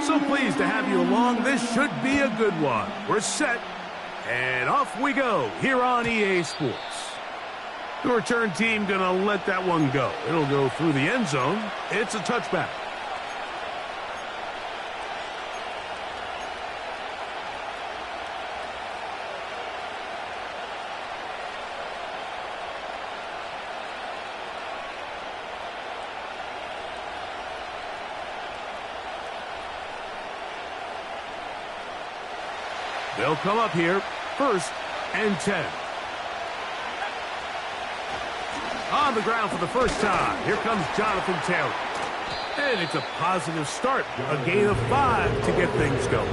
So pleased to have you along. This should be a good one. We're set, and off we go here on EA Sports. The return team going to let that one go. It'll go through the end zone. It's a touchback. They'll come up here, 1st and 10. On the ground for the first time, here comes Jonathan Taylor. And it's a positive start, a gain of 5 to get things going.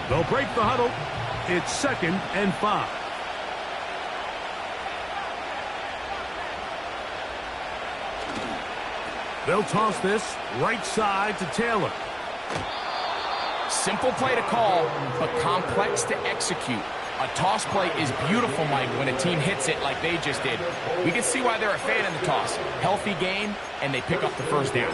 They'll break the huddle. It's 2nd and 5. They'll toss this right side to Taylor. Simple play to call, but complex to execute. A toss play is beautiful, Mike, when a team hits it like they just did. We can see why they're a fan of the toss. Healthy gain, and they pick up the first down.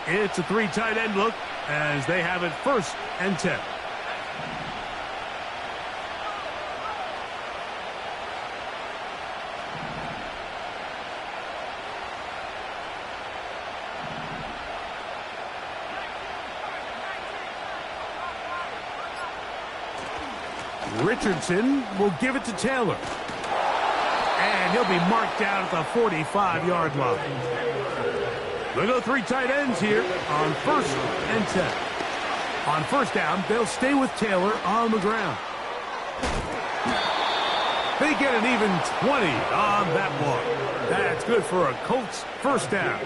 It's a 3 tight end look as they have it 1st and 10. Richardson will give it to Taylor. And he'll be marked down at the 45-yard line. They'll go 3 tight ends here on 1st and 10. On 1st down, they'll stay with Taylor on the ground. They get an even 20 on that one. That's good for a Colts 1st down.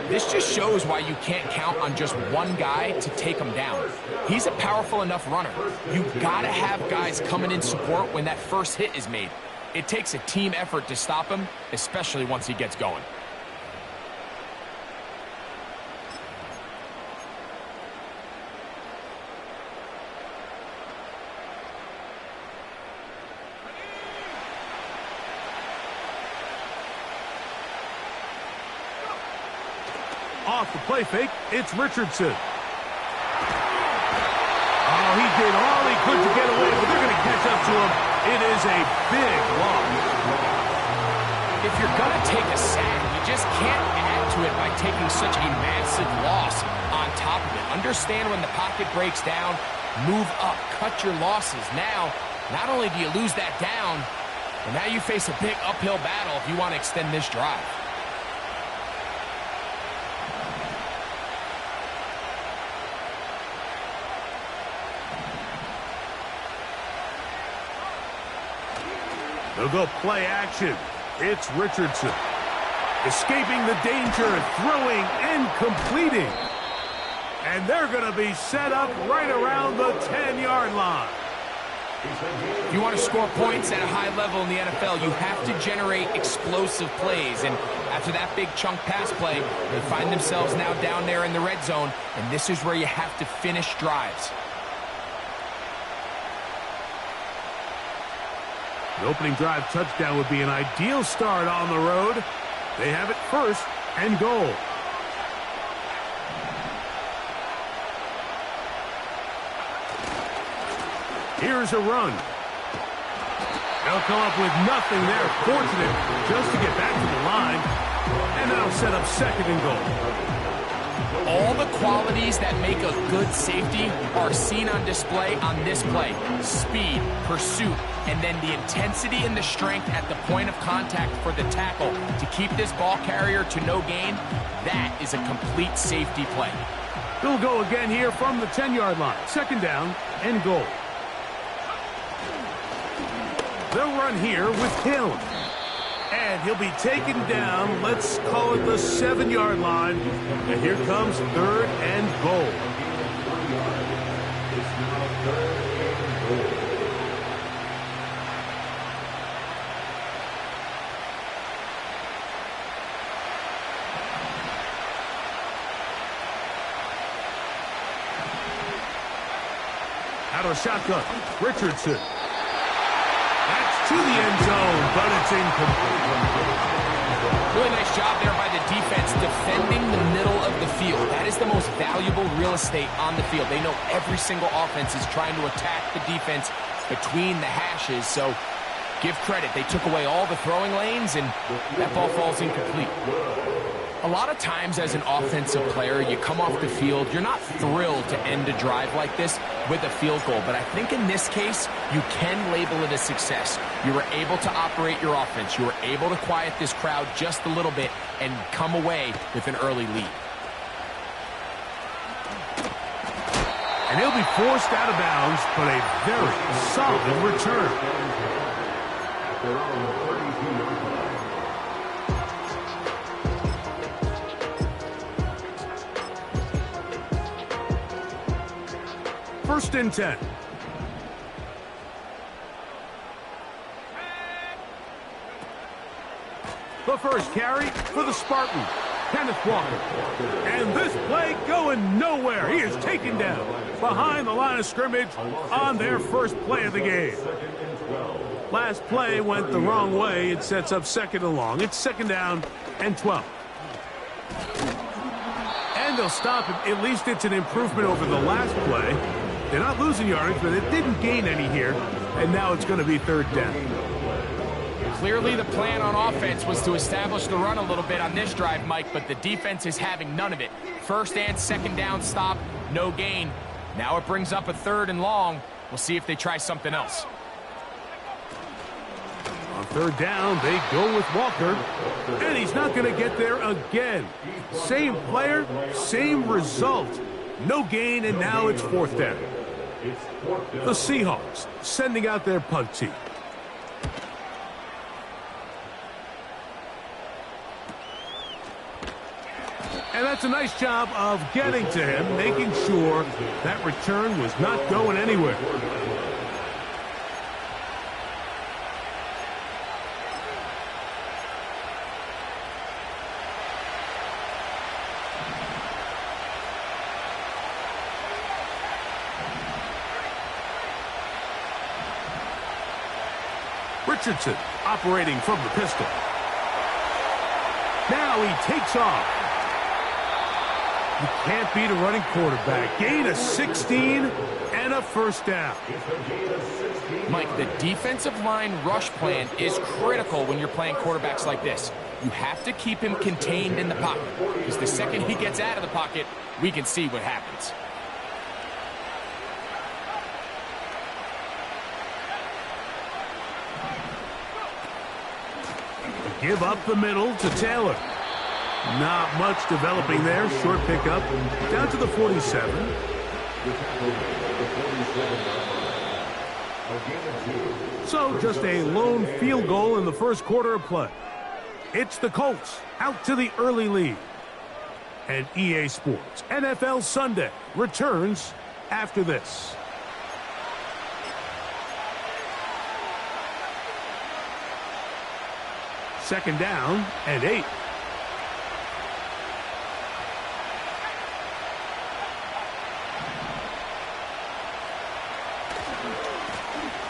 This just shows why you can't count on just one guy to take him down. He's a powerful enough runner. You've got to have guys coming in support when that first hit is made. It takes a team effort to stop him, especially once he gets going. Off the play fake, it's Richardson. Oh, he did all he could to get away, but they're going to catch up to him. It is a big loss. If you're going to take a sack, you just can't add to it by taking such a massive loss on top of it. Understand when the pocket breaks down, move up, cut your losses. Now, not only do you lose that down, but now you face a big uphill battle if you want to extend this drive. They'll go play action. It's Richardson. Escaping the danger, throwing and completing. And they're going to be set up right around the 10-yard line. If you want to score points at a high level in the NFL, you have to generate explosive plays. And after that big chunk pass play, they find themselves now down there in the red zone. And this is where you have to finish drives. The opening drive touchdown would be an ideal start on the road. They have it 1st and goal. Here's a run. They'll come up with nothing there. Fortunate just to get back to the line. And that'll set up 2nd and goal. All the qualities that make a good safety are seen on display on this play. Speed, pursuit, and then the intensity and the strength at the point of contact for the tackle to keep this ball carrier to no gain. That is a complete safety play. They'll go again here from the 10-yard line. 2nd down and goal. They'll run here with Taylor. And he'll be taken down, let's call it the 7-yard line. And here comes 3rd and goal. Out of shotgun, Richardson. That's to the end zone, but it's incomplete. Really nice job there by the defense defending the middle of the field. That is the most valuable real estate on the field. They know every single offense is trying to attack the defense between the hashes, so give credit. They took away all the throwing lanes, and that ball falls incomplete. A lot of times as an offensive player, you come off the field, you're not thrilled to end a drive like this with a field goal. But I think in this case, you can label it a success. You were able to operate your offense. You were able to quiet this crowd just a little bit and come away with an early lead. And he'll be forced out of bounds, but a very solid return. First and 10. The first carry for the Spartan, Kenneth Walker. And this play going nowhere. He is taken down behind the line of scrimmage on their first play of the game. Last play went the wrong way. It sets up 2nd and long. It's 2nd down and 12. And they'll stop it. At least it's an improvement over the last play. They're not losing yardage, but it didn't gain any here. And now it's going to be 3rd down. Clearly the plan on offense was to establish the run a little bit on this drive, Mike, but the defense is having none of it. 1st and 2nd down stop, no gain. Now it brings up a 3rd and long. We'll see if they try something else. On 3rd down, they go with Walker. And he's not going to get there again. Same player, same result. No gain, and now it's 4th down. The Seahawks sending out their punt team. And that's a nice job of getting to him, making sure that return was not going anywhere. Richardson operating from the pistol. Now he takes off. You can't beat a running quarterback. Gain of 16 and a 1st down. Mike, the defensive line rush plan is critical when you're playing quarterbacks like this. You have to keep him contained in the pocket, because the second he gets out of the pocket, we can see what happens. Give up the middle to Taylor. Not much developing there. Short pickup. Down to the 47. So just a lone field goal in the first quarter of play. It's the Colts out to the early lead. And EA Sports NFL Sunday returns after this. Second down and 8.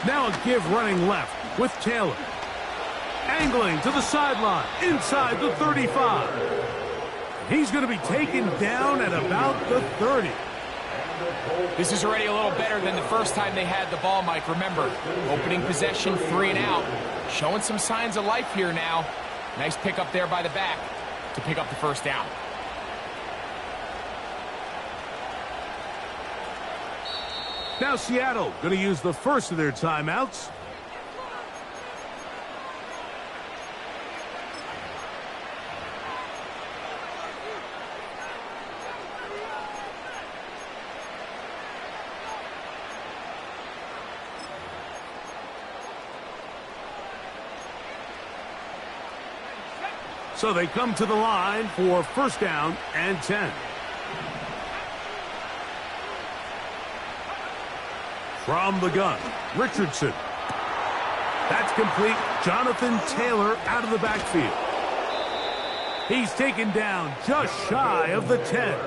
Now a give running left with Taylor. Angling to the sideline inside the 35. He's going to be taken down at about the 30. This is already a little better than the first time they had the ball, Mike. Remember, opening possession, 3 and out. Showing some signs of life here now. Nice pickup there by the back to pick up the 1st down. Now Seattle going to use the first of their timeouts. So they come to the line for first down and 10. From the gun, Richardson. That's complete. Jonathan Taylor out of the backfield. He's taken down just shy of the 10.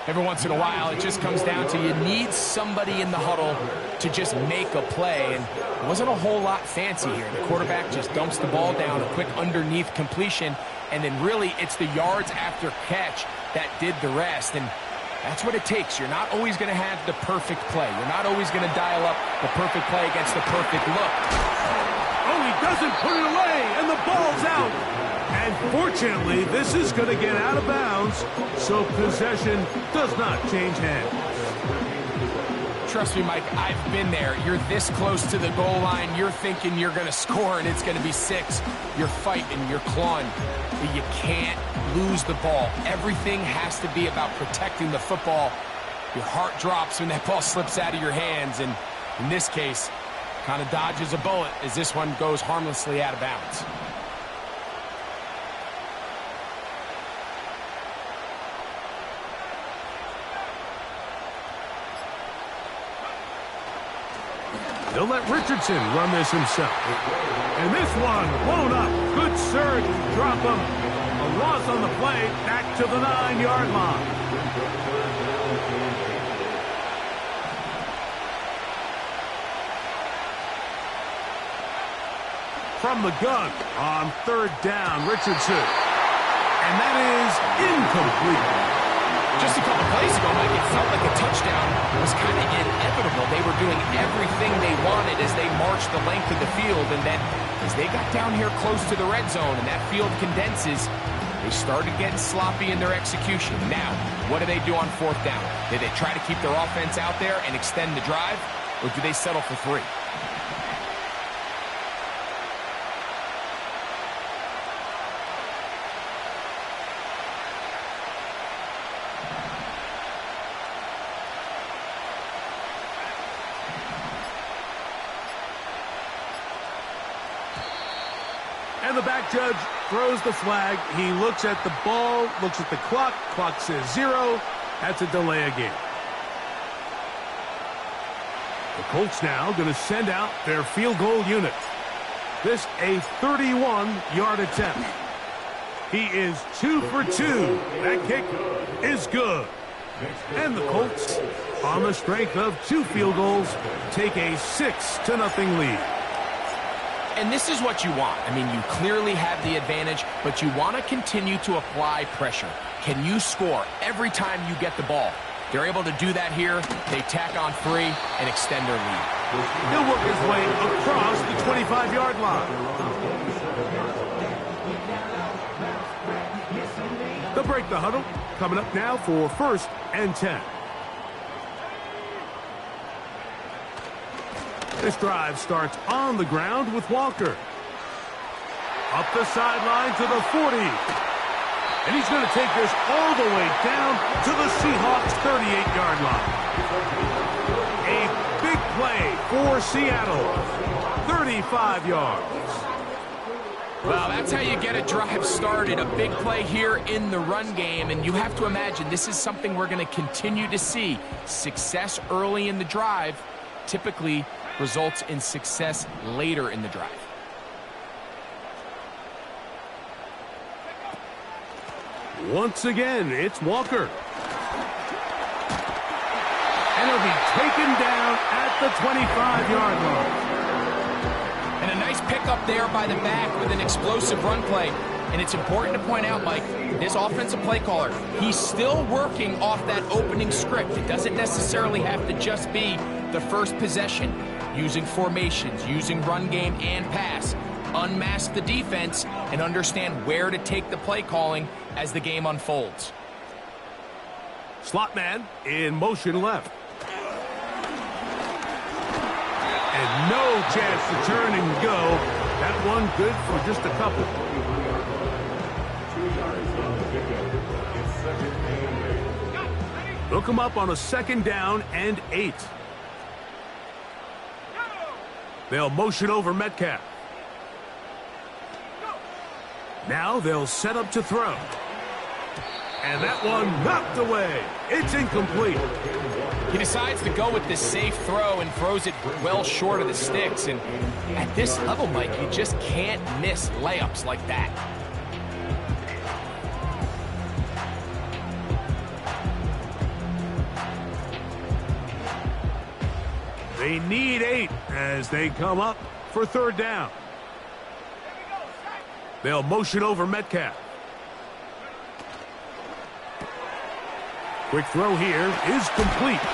Every once in a while, it just comes down to you need somebody in the huddle to just make a play. And it wasn't a whole lot fancy here. The quarterback just dumps the ball down, a quick underneath completion, and then really it's the yards after catch that did the rest. And that's what it takes. You're not always going to have the perfect play. You're not always going to dial up the perfect play against the perfect look. Oh, he doesn't put it away, and the ball's out. And fortunately, this is going to get out of bounds, so possession does not change hands. Trust me, Mike, I've been there. You're this close to the goal line. You're thinking you're going to score, and it's going to be 6. You're fighting, you're clawing, but you can't lose the ball. Everything has to be about protecting the football. Your heart drops when that ball slips out of your hands, and in this case, kind of dodges a bullet as this one goes harmlessly out of bounds. They'll let Richardson run this himself. And this one blown up. Good surge. Drop him. A loss on the play. Back to the 9-yard line. From the gun on third down, Richardson. And that is incomplete. Just a couple plays ago, Mike, it felt like a touchdown was kind of inevitable. They were doing everything they wanted as they marched the length of the field, and then as they got down here close to the red zone and that field condenses, they started getting sloppy in their execution. Now, what do they do on fourth down? Do they try to keep their offense out there and extend the drive, or do they settle for 3? And the back judge throws the flag. He looks at the ball, looks at the clock. Clock says 0. That's a delay of game. The Colts now going to send out their field goal unit. This a 31-yard attempt. He is 2 for 2. That kick is good. And the Colts, on the strength of 2 field goals, take a 6-0 lead. And this is what you want. I mean, you clearly have the advantage, but you want to continue to apply pressure. Can you score every time you get the ball? They're able to do that here. They tack on 3 and extend their lead. He'll work his way across the 25-yard line. They'll break the huddle. Coming up now for first and 10. This drive starts on the ground with Walker. Up the sideline to the 40. And he's going to take this all the way down to the Seahawks' 38-yard line. A big play for Seattle. 35 yards. Well, that's how you get a drive started. A big play here in the run game. And you have to imagine this is something we're going to continue to see. Success early in the drive typically results in success later in the drive. Once again, it's Walker. And he'll be taken down at the 25-yard line. And a nice pickup there by the back with an explosive run play. And it's important to point out, Mike, this offensive play caller, he's still working off that opening script. It doesn't necessarily have to just be the first possession. Using formations, using run game and pass. Unmask the defense and understand where to take the play calling as the game unfolds. Slot man in motion left. And no chance to turn and go. That one good for just a couple. They'll come up on a second down and 8. They'll motion over Metcalf. Now they'll set up to throw. And that one knocked away. It's incomplete. He decides to go with this safe throw and throws it well short of the sticks. And at this level, Mike, you just can't miss layups like that. They need 8 as they come up for third down. They'll motion over Metcalf. Quick throw here is complete.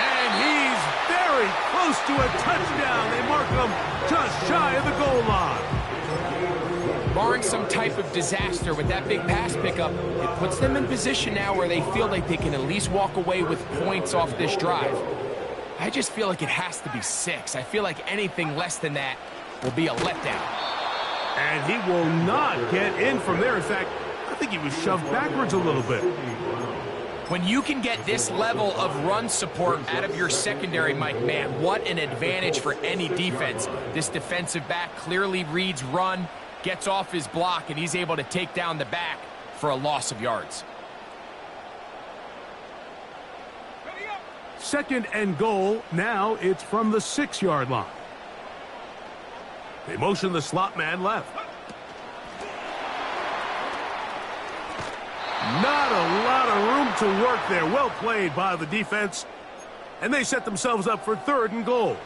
And he's very close to a touchdown. They mark him just shy of the goal line. Barring some type of disaster with that big pass pickup, it puts them in position now where they feel like they can at least walk away with points off this drive. I just feel like it has to be 6. I feel like anything less than that will be a letdown. And he will not get in from there. In fact, I think he was shoved backwards a little bit. When you can get this level of run support out of your secondary, Mike, man, what an advantage for any defense. This defensive back clearly reads run, gets off his block, and he's able to take down the back for a loss of yards. 2nd and goal. Now it's from the 6-yard line. They motion the slot man left. Not a lot of room to work there. Well played by the defense. And they set themselves up for 3rd and goal.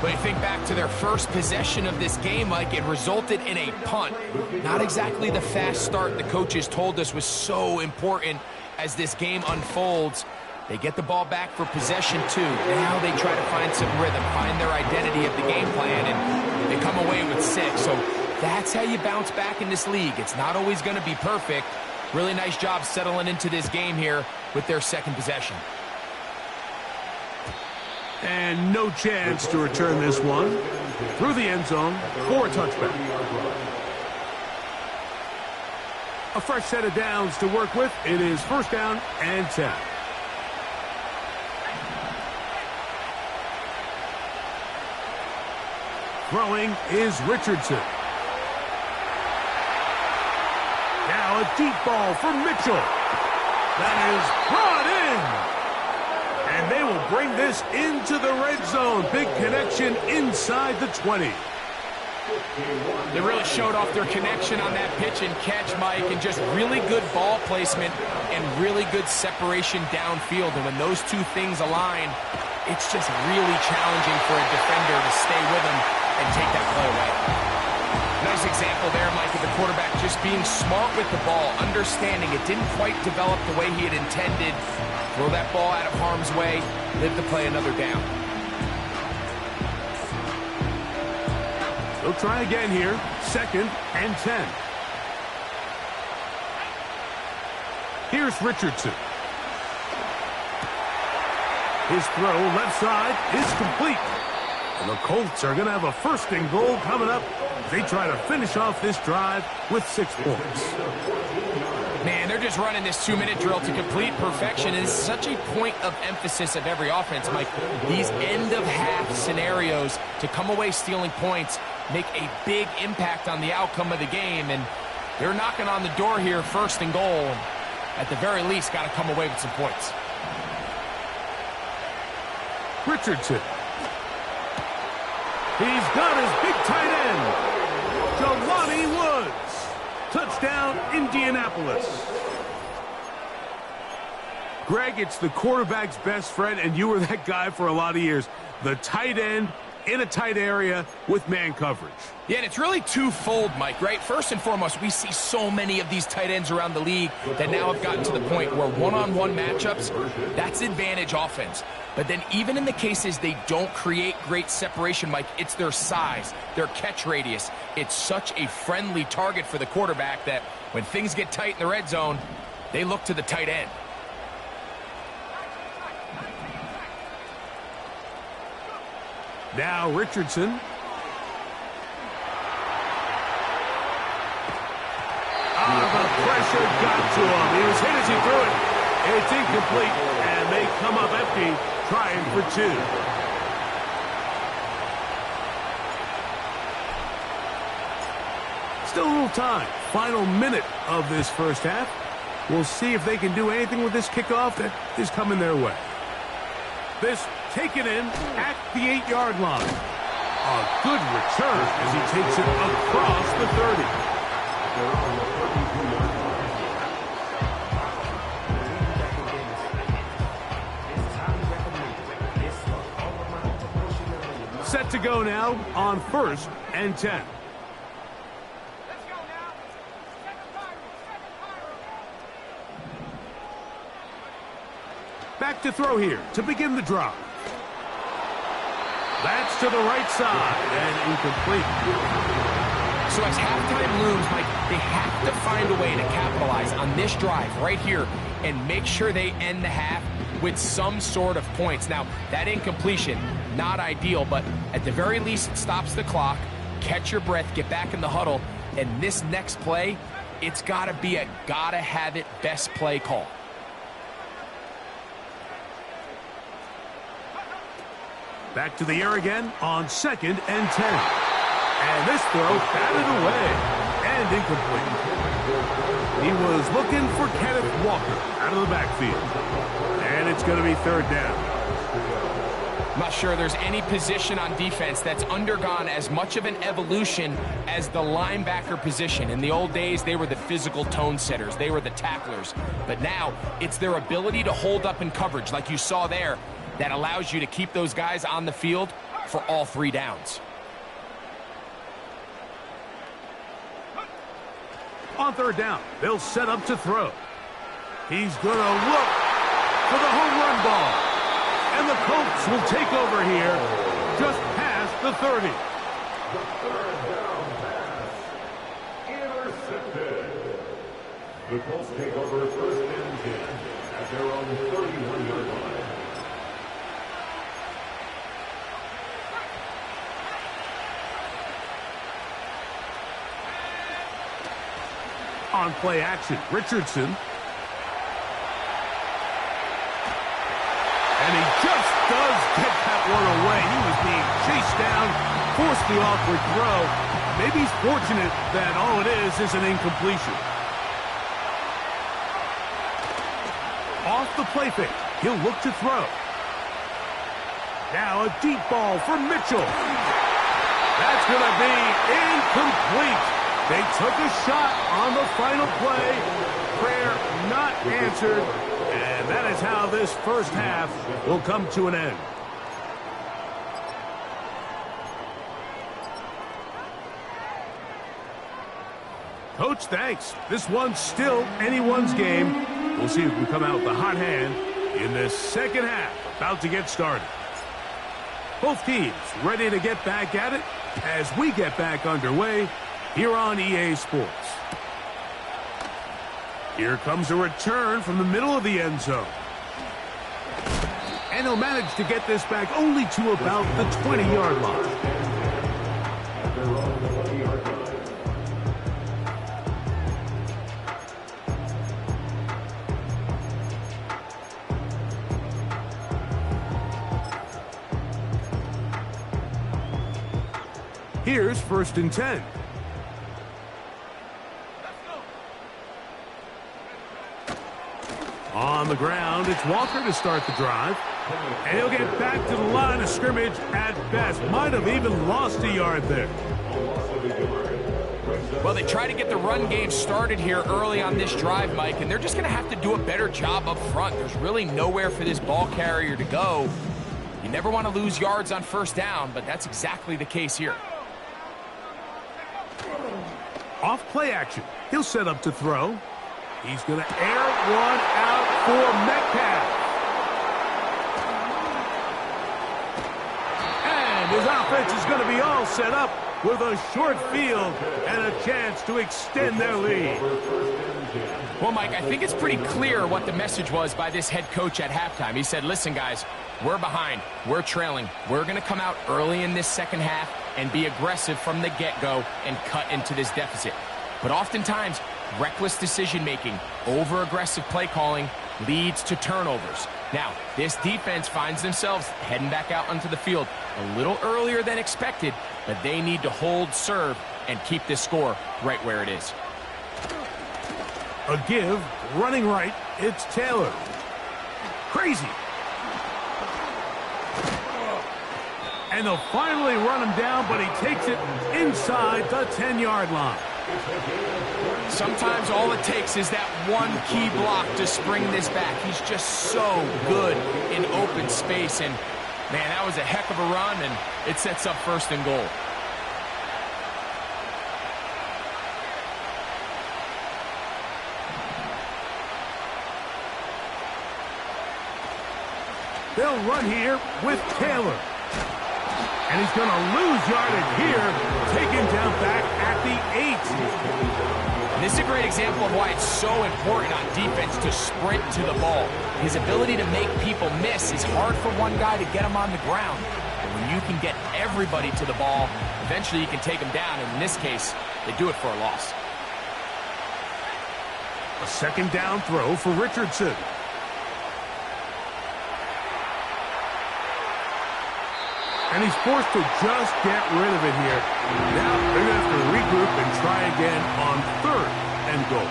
But you think back to their first possession of this game, Mike, it resulted in a punt. Not exactly the fast start the coaches told us was so important as this game unfolds. They get the ball back for possession 2. Now they try to find some rhythm, find their identity of the game plan, and they come away with 6. So that's how you bounce back in this league. It's not always going to be perfect. Really nice job settling into this game here with their 2nd possession. And no chance to return this one through the end zone for a touchback. A fresh set of downs to work with. It is 1st down and 10. Throwing is Richardson. Now a deep ball for Mitchell. That is brought in. And they will bring this into the red zone. Big connection inside the 20. They really showed off their connection on that pitch and catch, Mike, and just really good ball placement and really good separation downfield. And when those two things align, it's just really challenging for a defender to stay with them and take that play away. Nice example there, Mike, of the quarterback just being smart with the ball, understanding it didn't quite develop the way he had intended. Throw that ball out of harm's way, live to play another down. They'll try again here. 2nd and 10. Here's Richardson. His throw left side is complete. And the Colts are going to have a 1st and goal coming up. They try to finish off this drive with 6 points. Man, they're just running this 2-minute drill to complete perfection. It is such a point of emphasis of every offense, Mike. These end-of-half scenarios to come away stealing points make a big impact on the outcome of the game. And they're knocking on the door here, 1st and goal. At the very least, got to come away with some points. Richardson. He's got his big tight end. Jelani Woods. Touchdown, Indianapolis. Greg, it's the quarterback's best friend, and you were that guy for a lot of years. The tight end in a tight area with man coverage. Yeah, and it's really twofold, Mike, right? First and foremost, we see so many of these tight ends around the league that now have gotten to the point where one-on-one matchups, that's advantage offense. But then even in the cases they don't create great separation, Mike, it's their size, their catch radius. It's such a friendly target for the quarterback that when things get tight in the red zone, they look to the tight end. Now Richardson. The pressure got to him. He was hit as he threw it. It's incomplete, and they come up empty, trying for 2. Still a little time. Final minute of this first half. We'll see if they can do anything with this kickoff that is coming their way. This taken in at the 8-yard line. A good return as he takes it across the 30. Set to go now on 1st and 10. Back to throw here to begin the drive. That's to the right side and incomplete. So as halftime looms, Mike, they have to find a way to capitalize on this drive right here and make sure they end the half with some sort of points. Now, that incompletion, not ideal, but at the very least, it stops the clock. Catch your breath, get back in the huddle, and this next play, it's got to be a gotta-have-it best play call. Back to the air again on 2nd and 10. And this throw batted away and incomplete. He was looking for Kenneth Walker out of the backfield. And it's going to be 3rd down. I'm not sure there's any position on defense that's undergone as much of an evolution as the linebacker position. In the old days, they were the physical tone setters. They were the tacklers. But now, it's their ability to hold up in coverage, like you saw there, that allows you to keep those guys on the field for all 3 downs. On 3rd down, they'll set up to throw. He's going to look for the home run ball. And the Colts will take over here just past the 30. Intercepted. The Colts take over 1st and 10 at their own 31-yard line. On play action, Richardson. And he just does get that one away. He was being chased down, forced the awkward throw. Maybe he's fortunate that all it is an incompletion. Off the play fake, he'll look to throw. Now a deep ball for Mitchell. That's going to be incomplete. They took a shot on the final play. Prayer not answered. And that is how this first half will come to an end. Coach, thanks. This one's still anyone's game. We'll see who can come out with the hot hand in this second half. About to get started. Both teams ready to get back at it as we get back underway here on EA Sports. Here comes a return from the middle of the end zone. And he'll manage to get this back only to about the 20-yard line. Here's 1st and 10. On the ground, it's Walker to start the drive. And he'll get back to the line of scrimmage at best. Might have even lost a yard there. Well, they try to get the run game started here early on this drive, Mike, and they're just going to have to do a better job up front. There's really nowhere for this ball carrier to go. You never want to lose yards on first down, but that's exactly the case here. Off play action. He'll set up to throw. He's going to air one out for Metcalf. And his offense is going to be all set up with a short field and a chance to extend their lead. Well, Mike, I think it's pretty clear what the message was by this head coach at halftime. He said, listen, guys, we're behind. We're trailing. We're going to come out early in this second half and be aggressive from the get-go and cut into this deficit. But oftentimes, reckless decision-making, over-aggressive play calling leads to turnovers. Now, this defense finds themselves heading back out onto the field a little earlier than expected, but they need to hold serve and keep this score right where it is. A give, running right, it's Taylor. Crazy. And they'll finally run him down, but he takes it inside the 10-yard line. Sometimes all it takes is that one key block to spring this back. He's just so good in open space. And, man, that was a heck of a run, and it sets up first and goal. They'll run here with Taylor. And he's going to lose yardage here, taken down back at the 8. And this is a great example of why it's so important on defense to sprint to the ball. His ability to make people miss is hard for one guy to get him on the ground. And when you can get everybody to the ball, eventually you can take them down. And in this case, they do it for a loss. A second down throw for Richardson. And he's forced to just get rid of it here. Now they're going to have to regroup and try again on third and goal.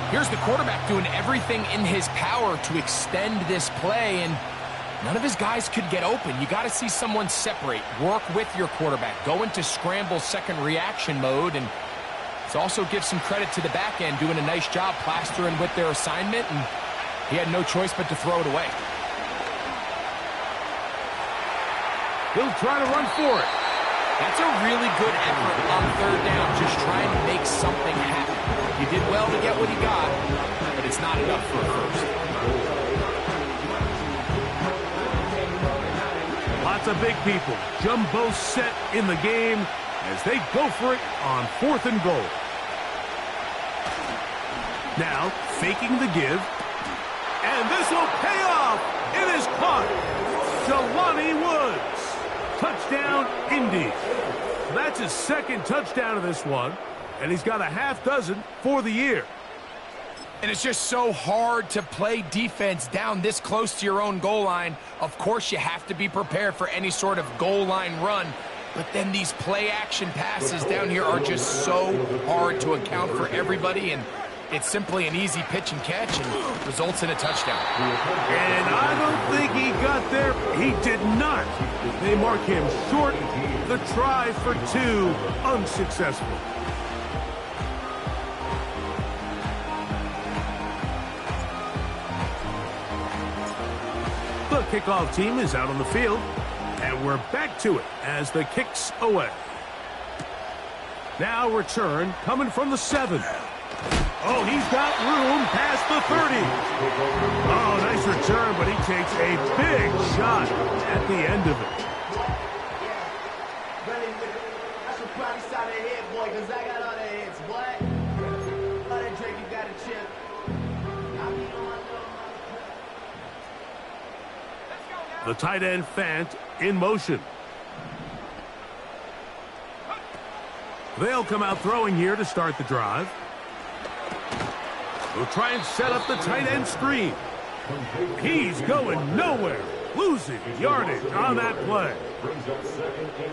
Here's the quarterback doing everything in his power to extend this play, and none of his guys could get open. You got to see someone separate, work with your quarterback, go into scramble second reaction mode, and let's also give some credit to the back end doing a nice job plastering with their assignment, and he had no choice but to throw it away. He'll try to run for it. That's a really good effort on third down, just trying to make something happen. He did well to get what he got, but it's not enough for a first. Lots of big people. Jumbo set in the game as they go for it on fourth and goal. Now, faking the give. And this will pay off. It is caught. Jelani Woods. Touchdown, Indy. That's his second touchdown of this one, and he's got a half dozen for the year. And it's just so hard to play defense down this close to your own goal line. Of course, you have to be prepared for any sort of goal line run, but then these play-action passes down here are just so hard to account for everybody, and it's simply an easy pitch and catch and results in a touchdown. And I don't think he got there. He did not. They mark him short. The try for two, unsuccessful. The kickoff team is out on the field, and we're back to it as the kick's away. Now return coming from the 7. Oh, he's got room past the 30. Oh, nice return, but he takes a big shot at the end of it. I should probably start that head, boy, because I got all the heads, boy. All that drink, you got a chip. The tight end Fant in motion. They'll come out throwing here to start the drive. We'll try and set up the tight end screen. He's going nowhere. Losing yardage on that play.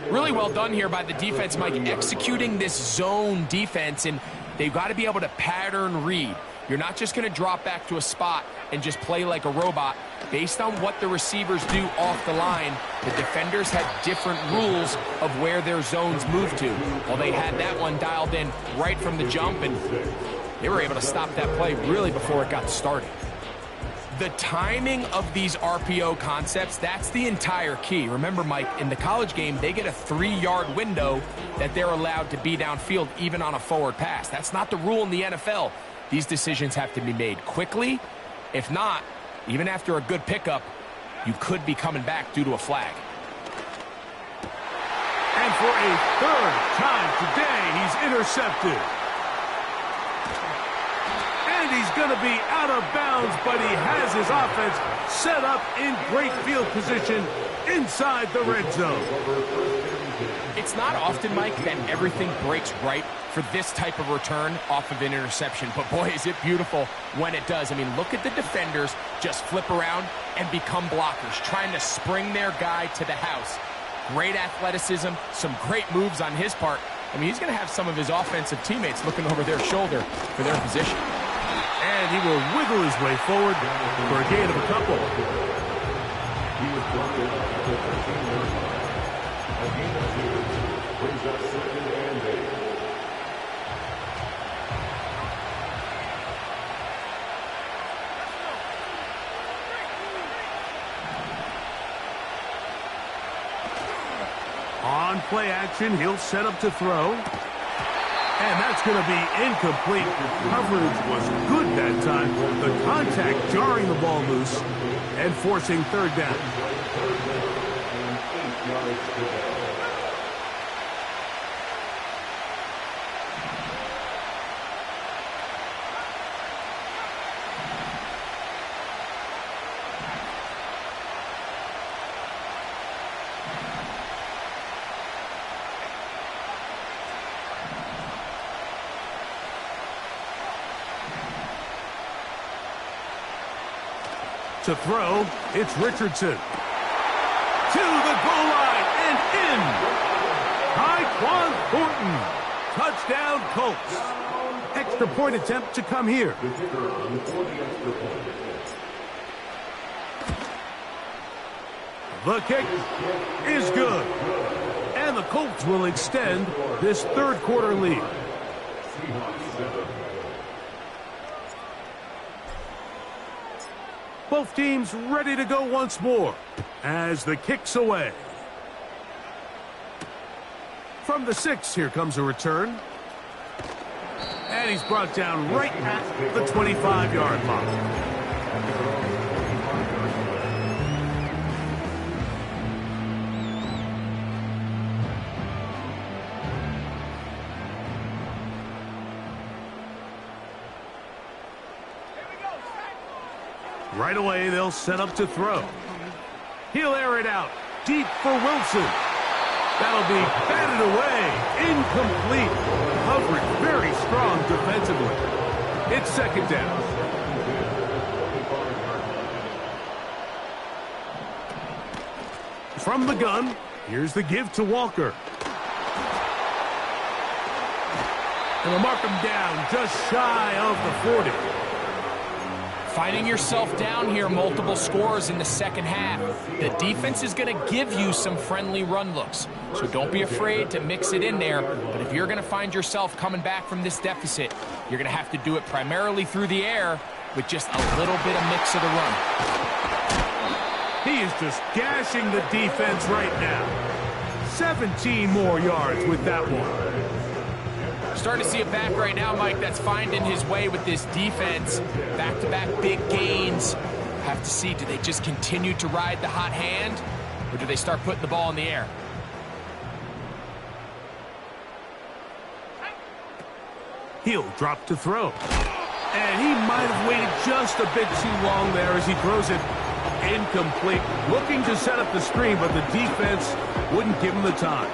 Really well done here by the defense, Mike, executing this zone defense, and they've got to be able to pattern read. You're not just going to drop back to a spot and just play like a robot. Based on what the receivers do off the line, the defenders had different rules of where their zones move to. Well, they had that one dialed in right from the jump, and they were able to stop that play really before it got started. The timing of these RPO concepts, that's the entire key. Remember, Mike, in the college game, they get a 3-yard window that they're allowed to be downfield even on a forward pass. That's not the rule in the NFL. These decisions have to be made quickly. If not, even after a good pickup, you could be coming back due to a flag. And for a third time today, he's intercepted. And he's going to be out of bounds, but he has his offense set up in great field position inside the red zone. It's not often, Mike, that everything breaks right for this type of return off of an interception. But boy, is it beautiful when it does. I mean, look at the defenders just flip around and become blockers, trying to spring their guy to the house. Great athleticism, some great moves on his part. I mean, he's going to have some of his offensive teammates looking over their shoulder for their position. And he will wiggle his way forward for a gain of a couple. He was brought in at the 13-yard line. A gain of 2 brings up 2nd and 8. On play action, he'll set up to throw. And that's going to be incomplete. Coverage was good that time. The contact jarring the ball loose and forcing third down. To throw, it's Richardson. To the goal line and in. Tyquan Thornton. Touchdown, Colts. Extra point attempt to come here. The kick is good. And the Colts will extend this third quarter lead. Both teams ready to go once more as the kick's away. From the 6, here comes a return. And he's brought down right at the 25-yard line. Right away, they'll set up to throw. He'll air it out. Deep for Wilson. That'll be batted away. Incomplete. Coverage very strong defensively. It's second down. From the gun, here's the give to Walker. And they'll mark him down just shy of the 40. Finding yourself down here, multiple scores in the second half. The defense is going to give you some friendly run looks, so don't be afraid to mix it in there. But if you're going to find yourself coming back from this deficit, you're going to have to do it primarily through the air with just a little bit of mix of the run. He is just gashing the defense right now. 17 more yards with that one. Starting to see it back right now, Mike, that's finding his way with this defense. Back-to-back big gains. Have to see, do they just continue to ride the hot hand, or do they start putting the ball in the air? He'll drop to throw. And he might have waited just a bit too long there as he throws it incomplete. Looking to set up the screen, but the defense wouldn't give him the time.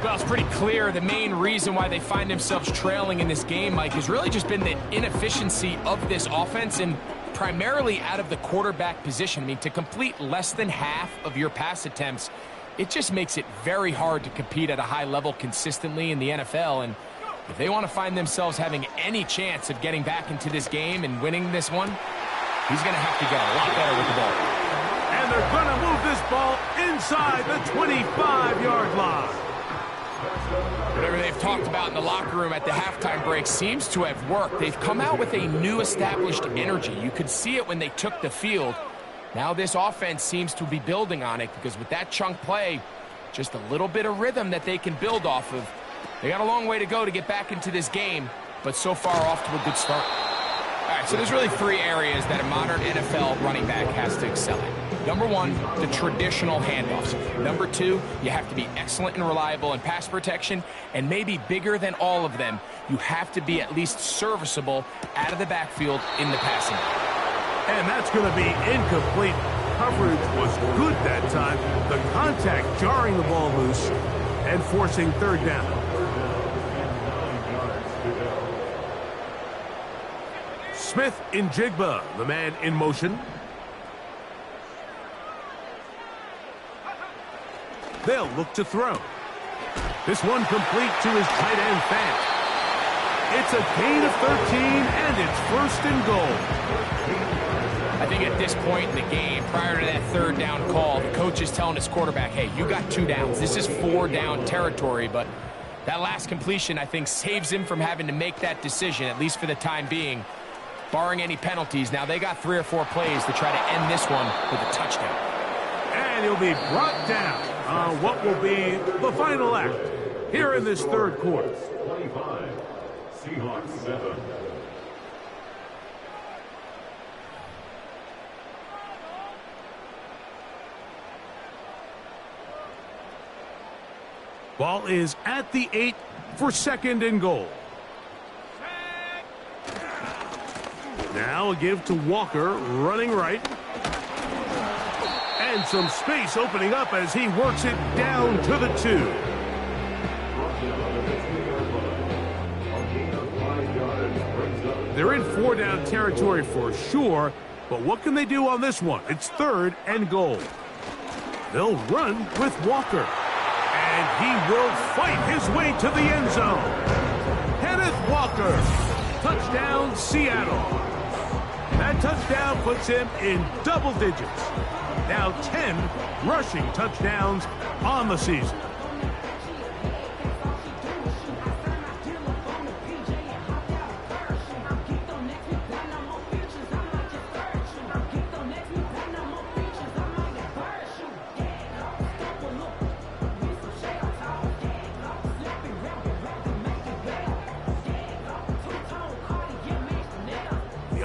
Well, it's pretty clear the main reason why they find themselves trailing in this game, Mike, has really just been the inefficiency of this offense and primarily out of the quarterback position. I mean, to complete less than half of your pass attempts, it just makes it very hard to compete at a high level consistently in the NFL. And if they want to find themselves having any chance of getting back into this game and winning this one, he's going to have to get a lot better with the ball. And they're going to move this ball inside the 25-yard line. Whatever whatever they've talked about in the locker room at the halftime break seems to have worked. They've come out with a new established energy. You could see it when they took the field. Now this offense seems to be building on it because with that chunk play, just a little bit of rhythm that they can build off of. They got a long way to go to get back into this game, but so far off to a good start. All right, so there's really three areas that a modern NFL running back has to excel in. Number one, the traditional handoffs. Number two, you have to be excellent and reliable in pass protection, and maybe bigger than all of them, you have to be at least serviceable out of the backfield in the passing game. And that's going to be incomplete. Coverage was good that time. The contact jarring the ball loose and forcing third down. Smith in Jigba, the man in motion. They'll look to throw. This one complete to his tight end Fant. It's a gain of 13, and it's first and goal. I think at this point in the game, prior to that third down call, the coach is telling his quarterback, hey, you got 2 downs. This is 4 down territory, but that last completion, I think, saves him from having to make that decision, at least for the time being, barring any penalties. Now, they got 3 or 4 plays to try to end this one with a touchdown. And he'll be brought down on what will be the final act here in this third quarter. 25, Seahawks 7. Ball is at the 8 for second and goal. Now a give to Walker, running right. And some space opening up as he works it down to the 2. They're in 4 down territory for sure, but what can they do on this one? It's third and goal. They'll run with Walker. And he will fight his way to the end zone. Kenneth Walker, touchdown Seattle. That touchdown puts him in double digits. Now 10 rushing touchdowns on the season.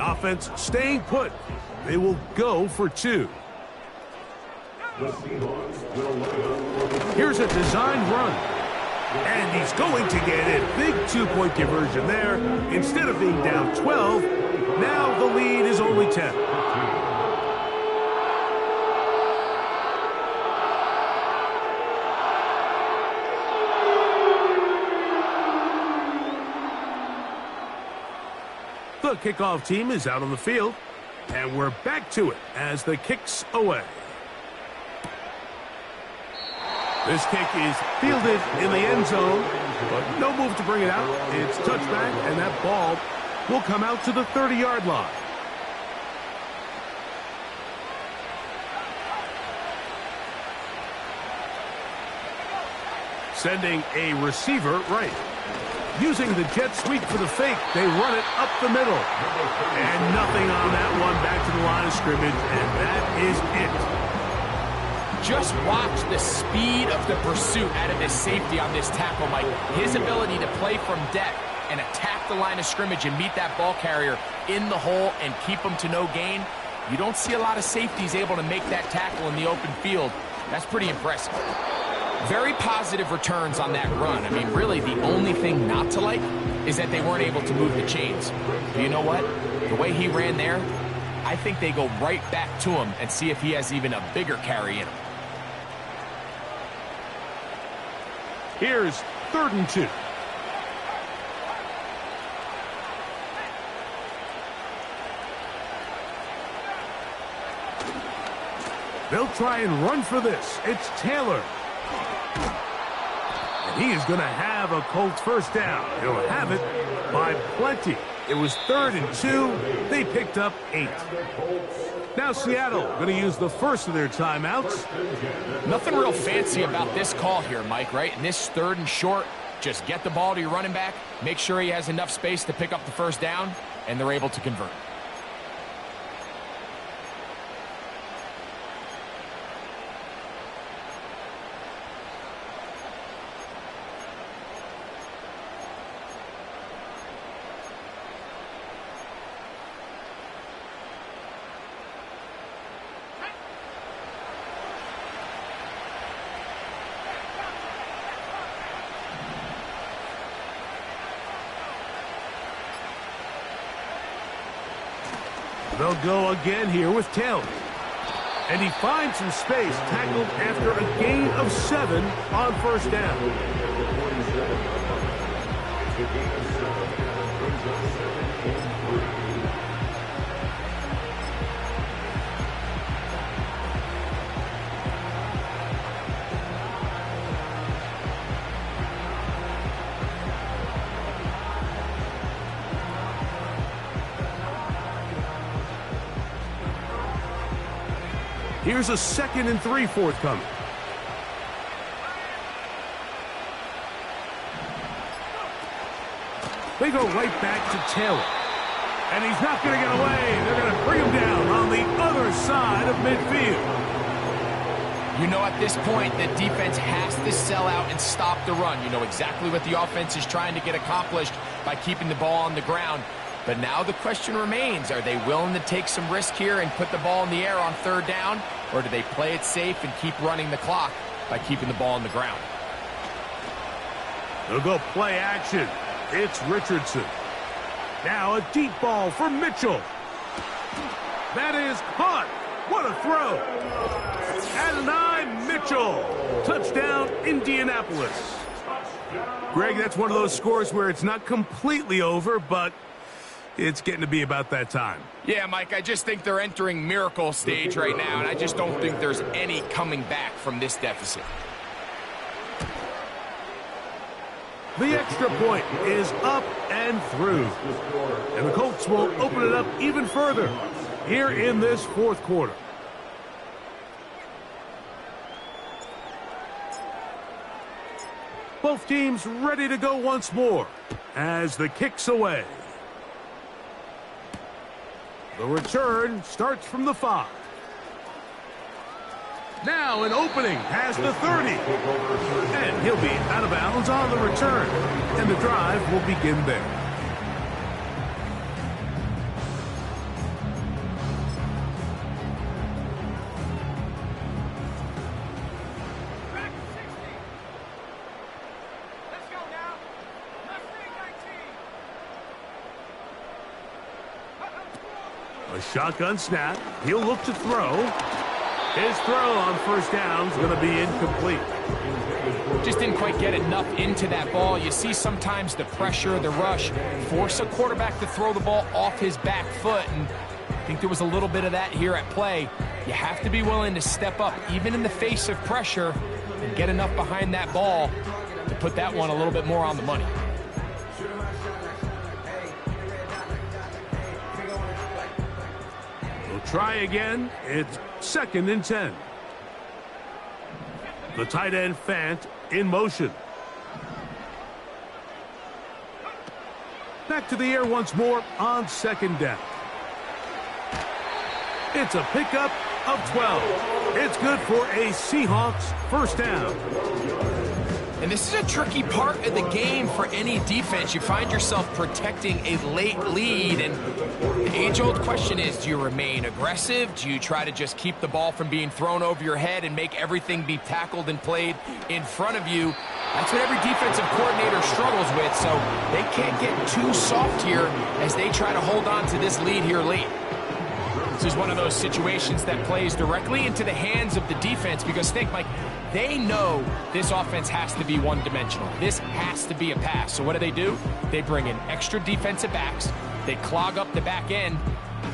Offense staying put. They will go for 2. Here's a design run. And he's going to get it. Big 2-point conversion there. Instead of being down 12, now the lead is only 10. The kickoff team is out on the field, and we're back to it as the kick's away. This kick is fielded in the end zone, but no move to bring it out. It's touchback, and that ball will come out to the 30-yard line. Sending a receiver right. Using the jet sweep for the fake, they run it up the middle. And nothing on that one, back to the line of scrimmage, and that is it. Just watch the speed of the pursuit out of this safety on this tackle, Mike. His ability to play from depth and attack the line of scrimmage and meet that ball carrier in the hole and keep him to no gain. You don't see a lot of safeties able to make that tackle in the open field. That's pretty impressive. Very positive returns on that run. I mean, really, the only thing not to like is that they weren't able to move the chains. But you know what? The way he ran there, I think they go right back to him and see if he has even a bigger carry in him. Here's 3rd and 2. They'll try and run for this. It's Taylor. And he is going to have a Colts first down. He'll have it by plenty. It was 3rd and 2. They picked up 8. Now Seattle going to use the first of their timeouts. Nothing real fancy about this call here, Mike, right? In this 3rd and short, Just get the ball to your running back, make sure he has enough space to pick up the first down, and they're able to convert. They'll go again here with Taylor. And he finds some space, tackled after a gain of 7 on first down. Here's a 2nd and 3 forthcoming. They go right back to Taylor. And he's not going to get away. They're going to bring him down on the other side of midfield. You know, at this point, the defense has to sell out and stop the run. You know exactly what the offense is trying to get accomplished by keeping the ball on the ground. But now the question remains, are they willing to take some risk here and put the ball in the air on 3rd down? Or do they play it safe and keep running the clock by keeping the ball on the ground? They'll go play action. It's Richardson. Now a deep ball for Mitchell. That is caught. What a throw. Adonai Mitchell. Touchdown, Indianapolis. Greg, that's one of those scores where it's not completely over, but it's getting to be about that time. Yeah, Mike, I just think they're entering miracle stage right now, and I just don't think there's any coming back from this deficit. The extra point is up and through. And the Colts will open it up even further here in this 4th quarter. Both teams ready to go once more as the kick's away. The return starts from the 5. Now an opening past the 30. And he'll be out of bounds on the return. And the drive will begin there. A shotgun snap. He'll look to throw. His throw on first down is going to be incomplete. Just didn't quite get enough into that ball. You see sometimes the pressure, the rush, force a quarterback to throw the ball off his back foot. And I think there was a little bit of that here at play. You have to be willing to step up, even in the face of pressure, and get enough behind that ball to put that one a little bit more on the money. Try again. It's 2nd and 10. The tight end Fant in motion. Back to the air once more on 2nd down. It's a pickup of 12. It's good for a Seahawks first down. And this is a tricky part of the game for any defense. You find yourself protecting a late lead, and the age-old question is, do you remain aggressive? Do you try to just keep the ball from being thrown over your head and make everything be tackled and played in front of you? That's what every defensive coordinator struggles with, so they can't get too soft here as they try to hold on to this lead here late. This is one of those situations that plays directly into the hands of the defense because think, Mike, they know this offense has to be one-dimensional. This has to be a pass. So what do? They bring in extra defensive backs. They clog up the back end.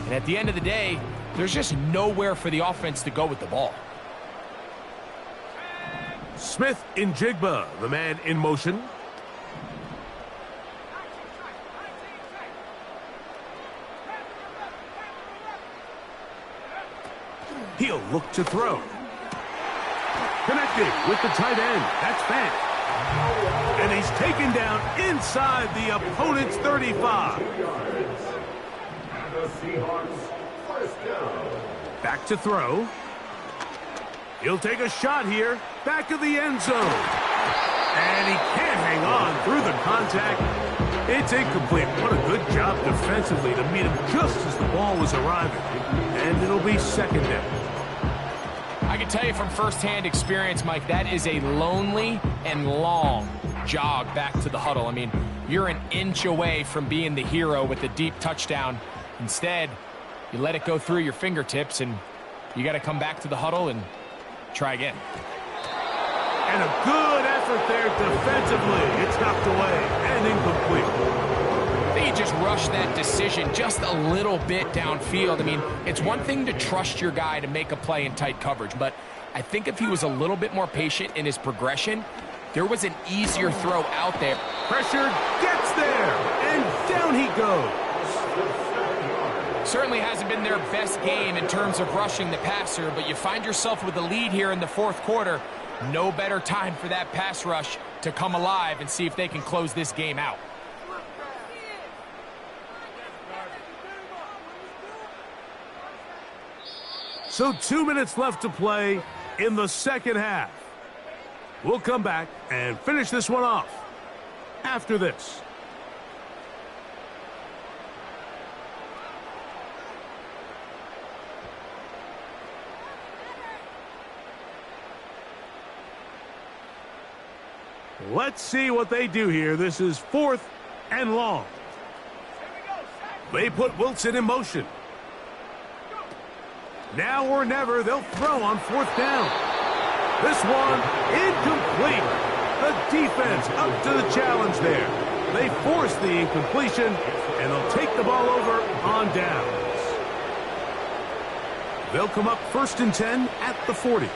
And at the end of the day, there's just nowhere for the offense to go with the ball. Smith in Jigba, the man in motion. He'll look to throw. Connected with the tight end. That's Fant. And he's taken down inside the opponent's 35. And the Seahawks first down. Back to throw. He'll take a shot here. Back of the end zone. And he can't hang on through the contact. It's incomplete. What a good job defensively to meet him just as the ball was arriving. And it'll be second down. I can tell you from firsthand experience, Mike, that is a lonely and long jog back to the huddle. I mean, you're an inch away from being the hero with the deep touchdown. Instead, you let it go through your fingertips, and you got to come back to the huddle and try again. And a good effort there defensively. It's knocked away and incomplete. I think he just rushed that decision just a little bit downfield. I mean, it's one thing to trust your guy to make a play in tight coverage, but I think if he was a little bit more patient in his progression, there was an easier throw out there. Pressure gets there, and down he goes. Certainly hasn't been their best game in terms of rushing the passer, but you find yourself with a lead here in the fourth quarter. No better time for that pass rush to come alive and see if they can close this game out. So 2 minutes left to play in the second half. We'll come back and finish this one off after this. Let's see what they do here. This is 4th and long. They put Wilson in motion. Now or never, they'll throw on 4th down. This one, incomplete. The defense up to the challenge there. They force the incompletion, and they'll take the ball over on downs. They'll come up 1st and 10 at the 40.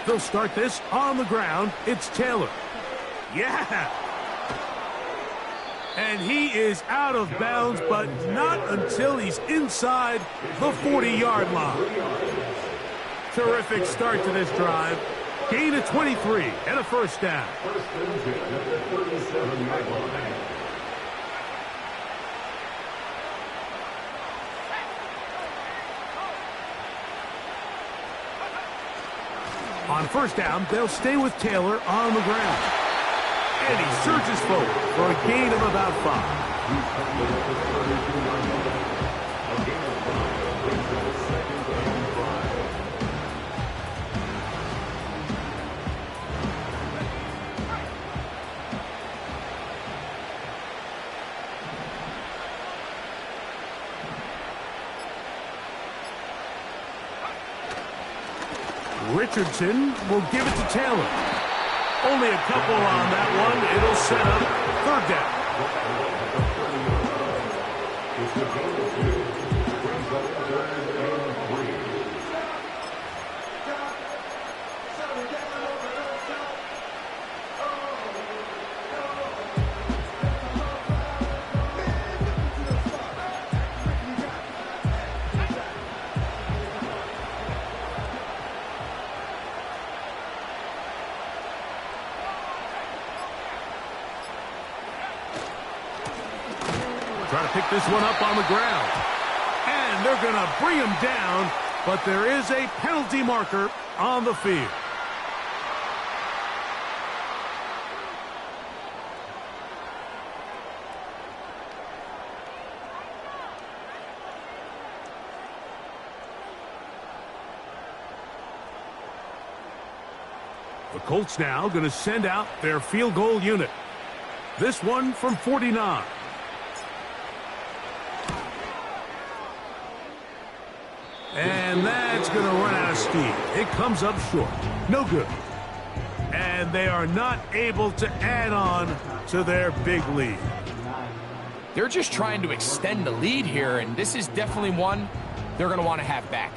They'll start this on the ground. It's Taylor. Yeah. And he is out of bounds, but not until he's inside the 40-yard line. Terrific start to this drive. Gain of 23 and a first down. First and 10 at the 37-yard line. On first down, they'll stay with Taylor on the ground. And he surges forward for a gain of about 5. Richardson will give it to Taylor. Only a couple on that one. It'll set up 3rd down. Try to pick this one up on the ground. And they're going to bring him down, but there is a penalty marker on the field. The Colts now going to send out their field goal unit. This one from 49. And that's going to run out of steam. It comes up short. No good. And they are not able to add on to their big lead. They're just trying to extend the lead here, and this is definitely one they're going to want to have back.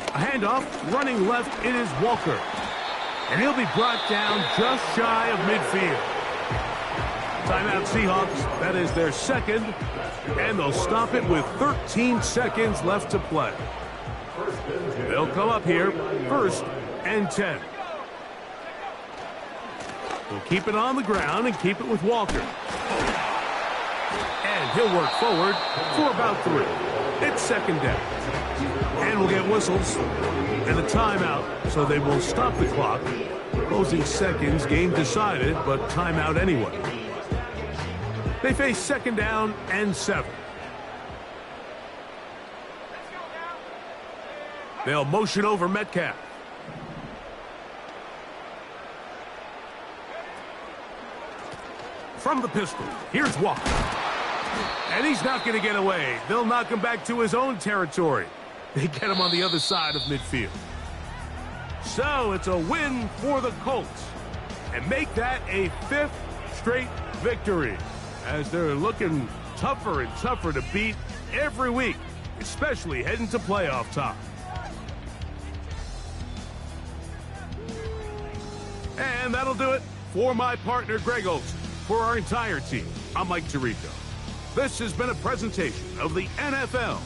A handoff, running left, it is Walker. And he'll be brought down just shy of midfield. Timeout Seahawks. That is their second. And they'll stop it with 13 seconds left to play. They'll come up here, 1st and 10. We'll keep it on the ground and keep it with Walker. And he'll work forward for about 3. It's 2nd down. And we'll get whistles and a timeout, so they will stop the clock. Closing seconds, game decided, but timeout anyway. They face 2nd down and 7. They'll motion over Metcalf. From the pistol, here's Walker. And he's not going to get away. They'll knock him back to his own territory. They get him on the other side of midfield. So it's a win for the Colts. And make that a 5th straight victory, as they're looking tougher and tougher to beat every week, especially heading to playoff time. And that'll do it for my partner, Greg Olson. For our entire team, I'm Mike Tirico. This has been a presentation of the NFL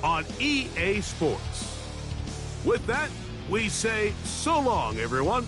on EA Sports. With that, we say so long, everyone.